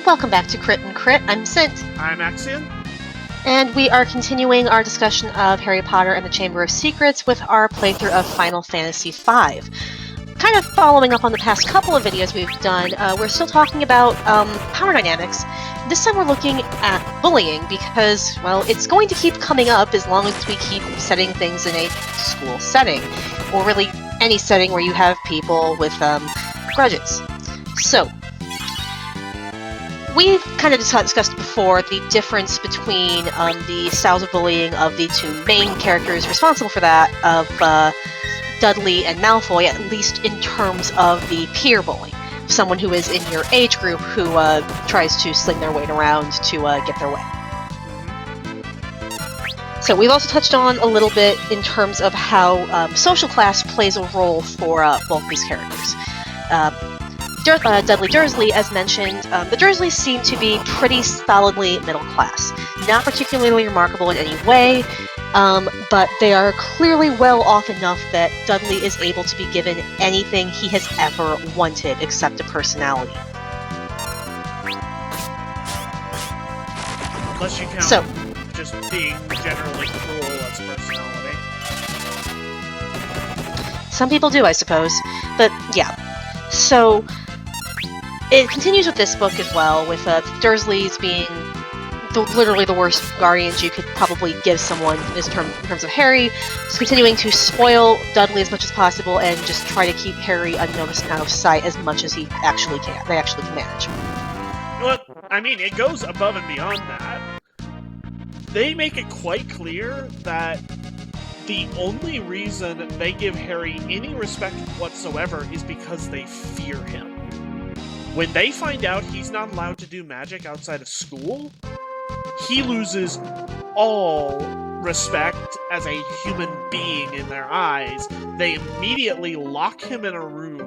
welcome back to Crit and Crit. I'm Scint. I'm Axion. And we are continuing our discussion of Harry Potter and the Chamber of Secrets with our playthrough of Final Fantasy V. Kind of following up on the past couple of videos we've done, we're still talking about power dynamics. This time we're looking at bullying because, well, it's going to keep coming up as long as we keep setting things in a school setting, or really any setting where you have people with grudges. So, we've kind of discussed before the difference between the styles of bullying of the two main characters responsible for that, of Dudley and Malfoy, at least in terms of the peer bullying. Someone who is in your age group who tries to sling their weight around to get their way. So we've also touched on a little bit in terms of how social class plays a role for both these characters. Dudley Dursley, as mentioned, the Dursleys seem to be pretty solidly middle class. Not particularly remarkable in any way, but they are clearly well off enough that Dudley is able to be given anything he has ever wanted except a personality. Unless you count just being generally cruel as personality. Some people do, I suppose. But, yeah. So, it continues with this book as well, with Dursleys being literally the worst guardians you could probably give someone in terms of Harry, just continuing to spoil Dudley as much as possible and just try to keep Harry unnoticed and out of sight as much as they actually can manage. You know what? I mean, it goes above and beyond that. They make it quite clear that the only reason they give Harry any respect whatsoever is because they fear him. When they find out he's not allowed to do magic outside of school, he loses all respect as a human being in their eyes. They immediately lock him in a room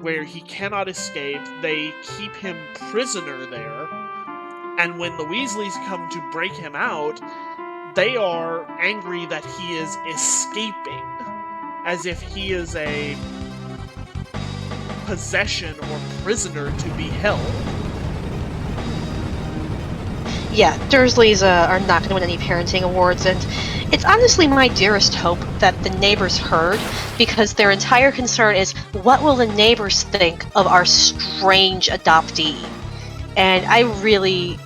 where he cannot escape. They keep him prisoner there. And when the Weasleys come to break him out, they are angry that he is escaping, as if he is a possession or prisoner to be held. Yeah, Dursleys are not going to win any parenting awards, and it's honestly my dearest hope that the neighbors heard, because their entire concern is, what will the neighbors think of our strange adoptee? And I really,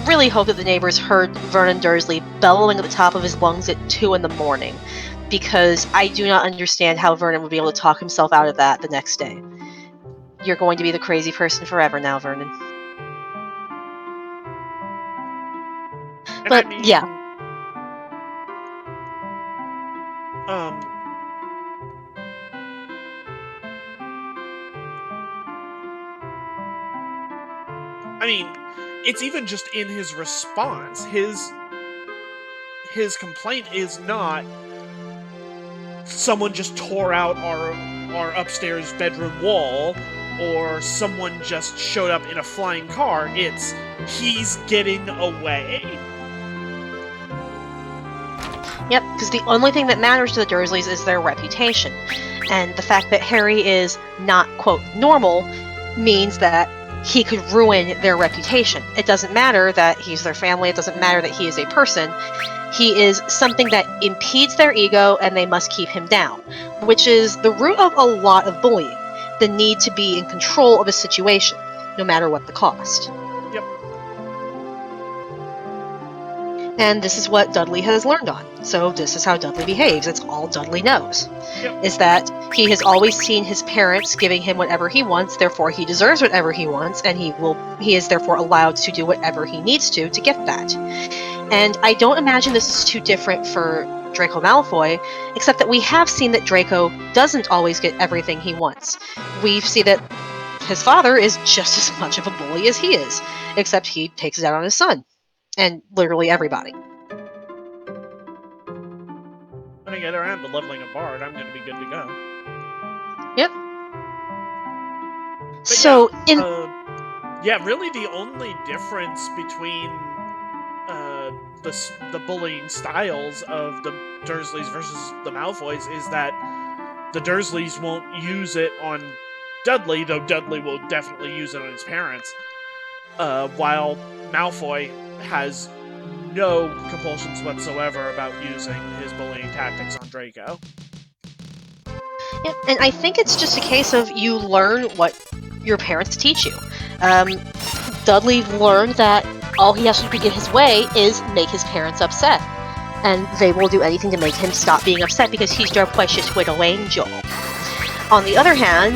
really hope that the neighbors heard Vernon Dursley bellowing at the top of his lungs at 2 in the morning, because I do not understand how Vernon would be able to talk himself out of that the next day. You're going to be the crazy person forever now, Vernon. But, yeah. I mean, it's even just in his response. His complaint is not someone just tore out our upstairs bedroom wall, or someone just showed up in a flying car. It's, he's getting away. Yep, because the only thing that matters to the Dursleys is their reputation. And the fact that Harry is not, quote, normal means that he could ruin their reputation. It doesn't matter that he's their family, it doesn't matter that he is a person. He is something that impedes their ego, and they must keep him down, which is the root of a lot of bullying. The need to be in control of a situation, no matter what the cost. Yep. And this is what Dudley has learned on. So this is how Dudley behaves. It's all Dudley knows. Yep. Is that he has always seen his parents giving him whatever he wants, therefore he deserves whatever he wants, and he is therefore allowed to do whatever he needs to get that. And I don't imagine this is too different for Draco Malfoy, except that we have seen that Draco doesn't always get everything he wants. We see that his father is just as much of a bully as he is, except he takes it out on his son. And literally everybody. When I get around to leveling a bard, I'm going to be good to go. Yep. But so, yeah, really the only difference between the bullying styles of the Dursleys versus the Malfoys is that the Dursleys won't use it on Dudley, though Dudley will definitely use it on his parents. while Malfoy has no compulsions whatsoever about using his bullying tactics on Draco. Yeah, and I think it's just a case of you learn what your parents teach you. Dudley learned that all he has to do to get his way is make his parents upset. And they will do anything to make him stop being upset because he's their precious little angel. On the other hand,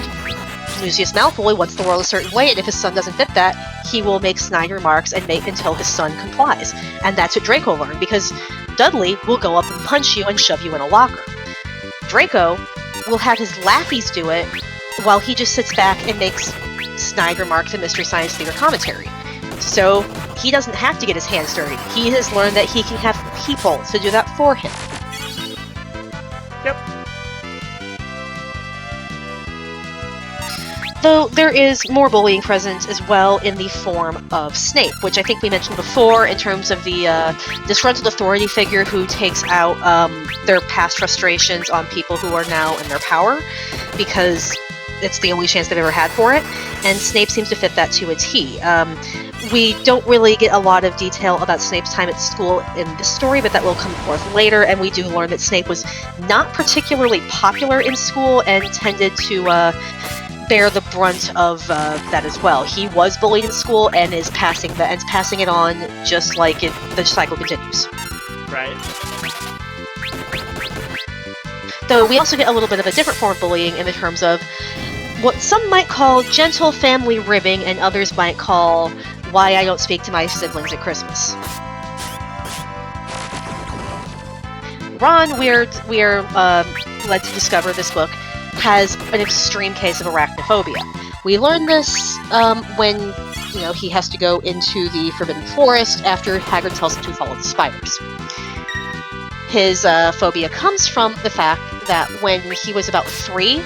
Lucius Malfoy wants the world a certain way, and if his son doesn't fit that, he will make snide remarks and make until his son complies. And that's what Draco learned, because Dudley will go up and punch you and shove you in a locker. Draco will have his lackeys do it, while he just sits back and makes snide remarks in Mystery Science Theater commentary. So he doesn't have to get his hands dirty. He has learned that he can have people to do that for him. Yep. Though there is more bullying present as well in the form of Snape, which I think we mentioned before in terms of the disgruntled authority figure who takes out their past frustrations on people who are now in their power, because it's the only chance they've ever had for it, and Snape seems to fit that to a T. We don't really get a lot of detail about Snape's time at school in this story, but that will come forth later, and we do learn that Snape was not particularly popular in school and tended to bear the brunt of that as well. He was bullied in school and is passing it on just like the cycle continues. Right. Though we also get a little bit of a different form of bullying in the terms of what some might call gentle family ribbing and others might call why I don't speak to my siblings at Christmas. Ron, we are led to discover this book has an extreme case of arachnophobia. We learn this when he has to go into the Forbidden Forest after Hagrid tells him to follow the spiders. His phobia comes from the fact that when he was about 3,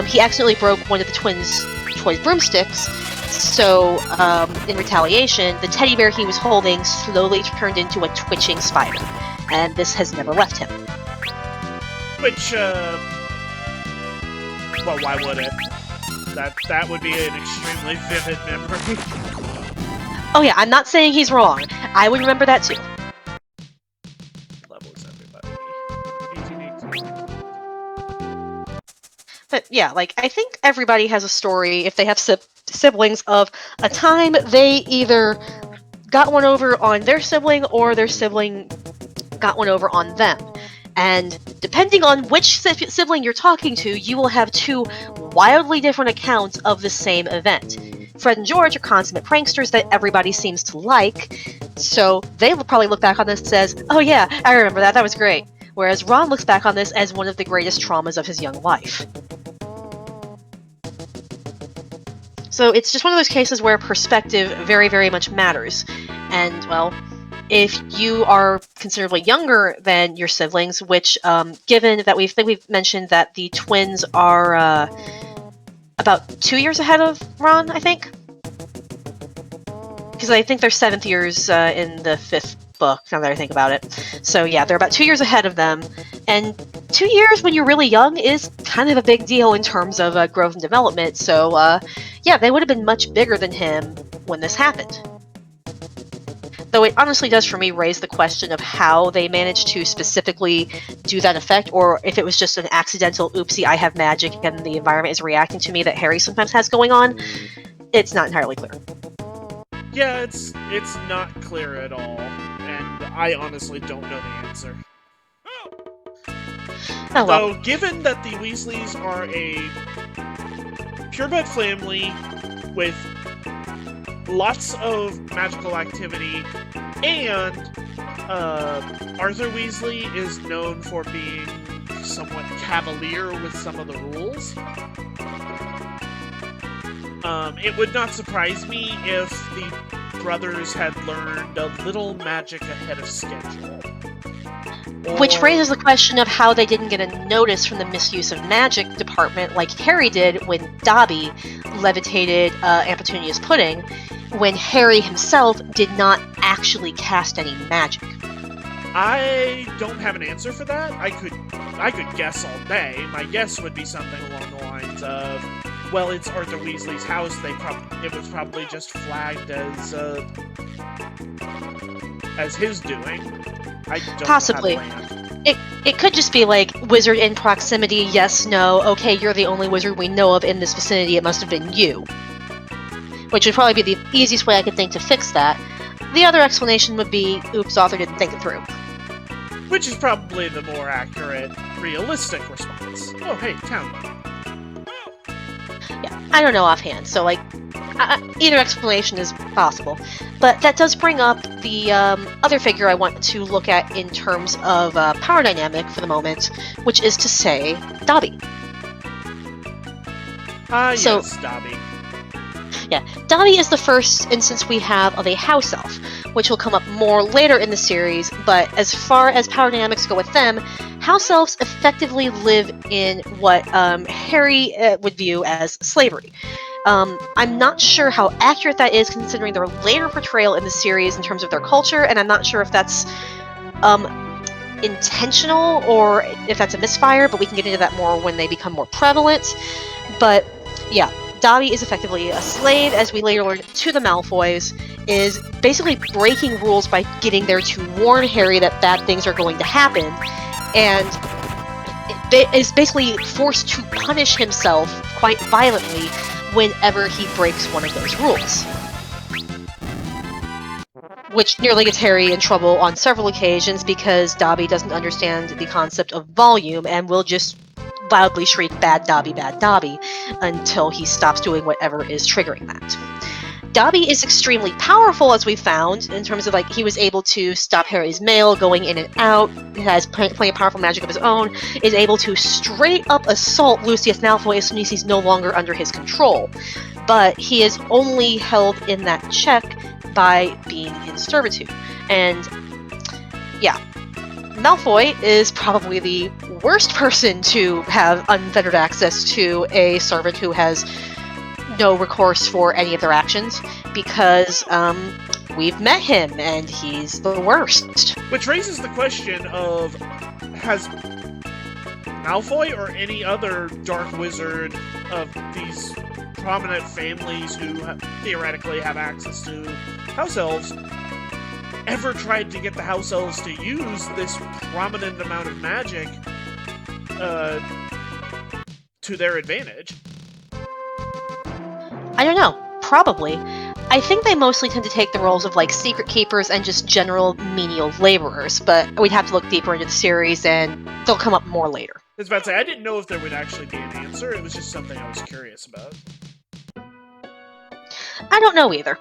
he accidentally broke one of the twins' toy broomsticks, so in retaliation, the teddy bear he was holding slowly turned into a twitching spider, and this has never left him. Which, well, why would it? That would be an extremely vivid memory. Oh yeah, I'm not saying he's wrong. I would remember that too. Levels everybody. 1818. But yeah, I think everybody has a story, if they have siblings, of a time they either got one over on their sibling or their sibling got one over on them. And depending on which sibling you're talking to, you will have 2 wildly different accounts of the same event. Fred and George are consummate pranksters that everybody seems to like, so they will probably look back on this as, oh yeah, I remember that was great. Whereas Ron looks back on this as one of the greatest traumas of his young life. So it's just one of those cases where perspective very, very much matters. And, well, if you are considerably younger than your siblings, which, given that we've mentioned that the twins are about 2 years ahead of Ron, I think? Because I think they're 7th years in the 5th book, now that I think about it. So yeah, they're about 2 years ahead of them. And 2 years when you're really young is kind of a big deal in terms of growth and development. So yeah, they would have been much bigger than him when this happened. Though it honestly does, for me, raise the question of how they managed to specifically do that effect, or if it was just an accidental, oopsie, I have magic and the environment is reacting to me that Harry sometimes has going on. It's not entirely clear. Yeah, it's not clear at all, and I honestly don't know the answer. Oh, well. Though, given that the Weasleys are a purebred family with lots of magical activity, and Arthur Weasley is known for being somewhat cavalier with some of the rules. It would not surprise me if the brothers had learned a little magic ahead of schedule. Which raises the question of how they didn't get a notice from the misuse of magic department like Harry did when Dobby levitated Aunt Petunia's pudding, when Harry himself did not actually cast any magic. I don't have an answer for that. I could guess all day. My guess would be something along the lines of, well, it's Arthur Weasley's house, it was probably just flagged as his doing. I don't Possibly. know how to land. It could just be like wizard in proximity, yes, no, okay, you're the only wizard we know of in this vicinity, it must have been you. Which would probably be the easiest way I could think to fix that. The other explanation would be, oops, author didn't think it through. Which is probably the more accurate, realistic response. Oh, hey, town. Yeah, I don't know offhand, so like, either explanation is possible. But that does bring up the other figure I want to look at in terms of power dynamic for the moment, which is to say, Dobby. Yes, Dobby. Yeah, Dobby is the first instance we have of a house elf, which will come up more later in the series, but as far as power dynamics go with them, house elves effectively live in what Harry would view as slavery. I'm not sure how accurate that is considering their later portrayal in the series in terms of their culture, and I'm not sure if that's intentional or if that's a misfire, but we can get into that more when they become more prevalent. But yeah, Dobby is effectively a slave, as we later learn, to the Malfoys, is basically breaking rules by getting there to warn Harry that bad things are going to happen, and is basically forced to punish himself quite violently whenever he breaks one of those rules. Which nearly gets Harry in trouble on several occasions because Dobby doesn't understand the concept of volume and will just loudly shriek bad Dobby until he stops doing whatever is triggering that. Dobby is extremely powerful, as we found, in terms of like he was able to stop Harry's mail going in and out, has plenty of powerful magic of his own, is able to straight up assault Lucius Malfoy as soon as he's no longer under his control. But he is only held in that check by being in servitude. And yeah, Malfoy is probably the worst person to have unfettered access to a servant who has no recourse for any of their actions, because we've met him and he's the worst. Which raises the question of, has Malfoy or any other dark wizard of these prominent families who theoretically have access to house elves ever tried to get the house elves to use this prominent amount of magic to their advantage? I don't know. Probably. I think they mostly tend to take the roles of like secret keepers and just general menial laborers, but we'd have to look deeper into the series and they'll come up more later. I was about to say, I didn't know if there would actually be an answer. It was just something I was curious about. I don't know either.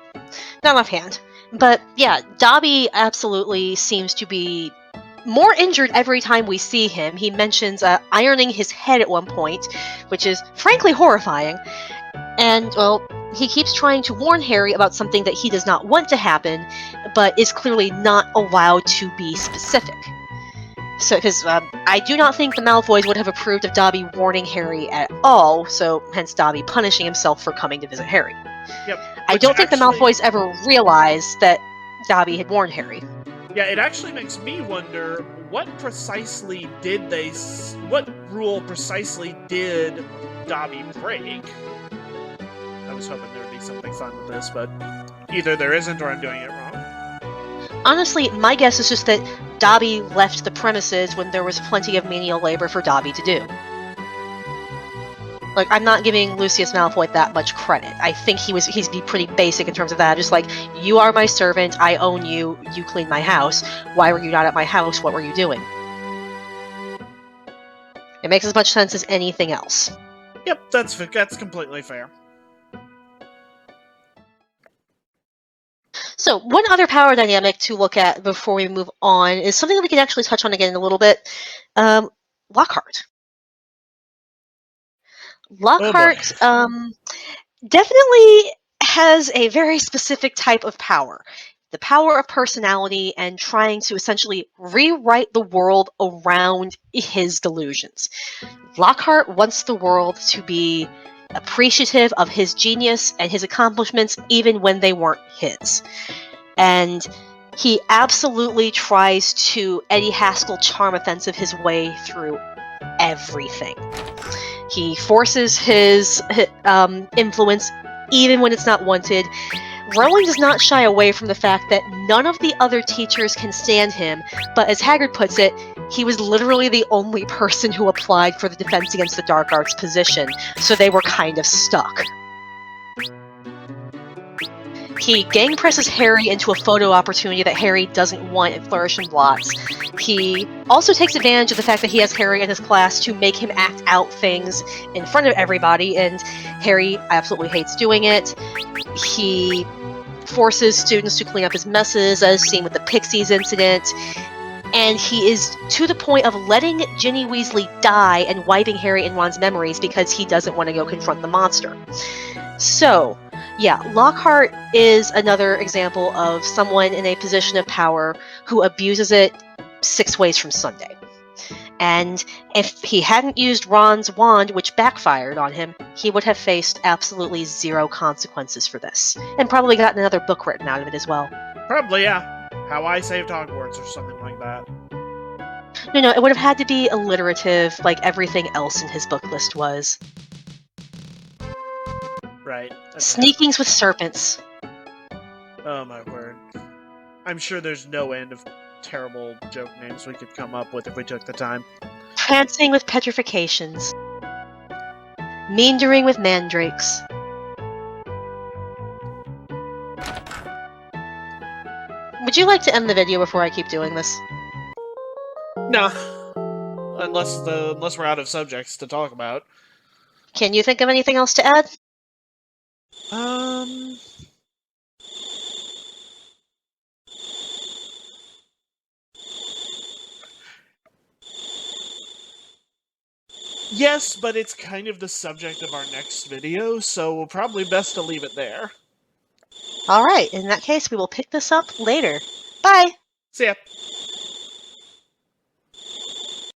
Not offhand. But yeah, Dobby absolutely seems to be more injured every time we see him. He mentions ironing his head at one point, which is frankly horrifying. And, well, he keeps trying to warn Harry about something that he does not want to happen, but is clearly not allowed to be specific. So, because I do not think the Malfoys would have approved of Dobby warning Harry at all, so hence Dobby punishing himself for coming to visit Harry. Yep. I don't think the Malfoys ever realized that Dobby had warned Harry. Yeah, it actually makes me wonder, what rule precisely did Dobby break? I was hoping there would be something fun with this, but either there isn't or I'm doing it wrong. Honestly, my guess is just that Dobby left the premises when there was plenty of menial labor for Dobby to do. Like, I'm not giving Lucius Malfoy that much credit. I think he's be pretty basic in terms of that. Just like, you are my servant, I own you, you clean my house. Why were you not at my house? What were you doing? It makes as much sense as anything else. Yep, that's completely fair. So, one other power dynamic to look at before we move on is something that we can actually touch on again in a little bit. Lockhart. Lockhart definitely has a very specific type of power. The power of personality and trying to essentially rewrite the world around his delusions. Lockhart wants the world to be appreciative of his genius and his accomplishments even when they weren't his. And he absolutely tries to Eddie Haskell charm offensive his way through everything. He forces his influence even when it's not wanted. Rowling does not shy away from the fact that none of the other teachers can stand him, but as Hagrid puts it, he was literally the only person who applied for the Defense Against the Dark Arts position, so they were kind of stuck. He gang presses Harry into a photo opportunity that Harry doesn't want in Flourish and Blots. He also takes advantage of the fact that he has Harry in his class to make him act out things in front of everybody, and Harry absolutely hates doing it. He forces students to clean up his messes, as seen with the Pixies incident, and he is to the point of letting Ginny Weasley die and wiping Harry and Ron's memories because he doesn't want to go confront the monster. So, yeah, Lockhart is another example of someone in a position of power who abuses it 6 ways from Sunday. And if he hadn't used Ron's wand, which backfired on him, he would have faced absolutely 0 consequences for this. And probably gotten another book written out of it as well. Probably, yeah. How I Saved Hogwarts or something like that. No, it would have had to be alliterative like everything else in his book list was. Right. Sneakings with serpents. Oh my word. I'm sure there's no end of terrible joke names we could come up with if we took the time. Prancing with petrifications. Meandering with mandrakes. Would you like to end the video before I keep doing this? No. Unless we're out of subjects to talk about. Can you think of anything else to add? Yes, but it's kind of the subject of our next video, so we'll probably best to leave it there. Alright, in that case, we will pick this up later. Bye! See ya!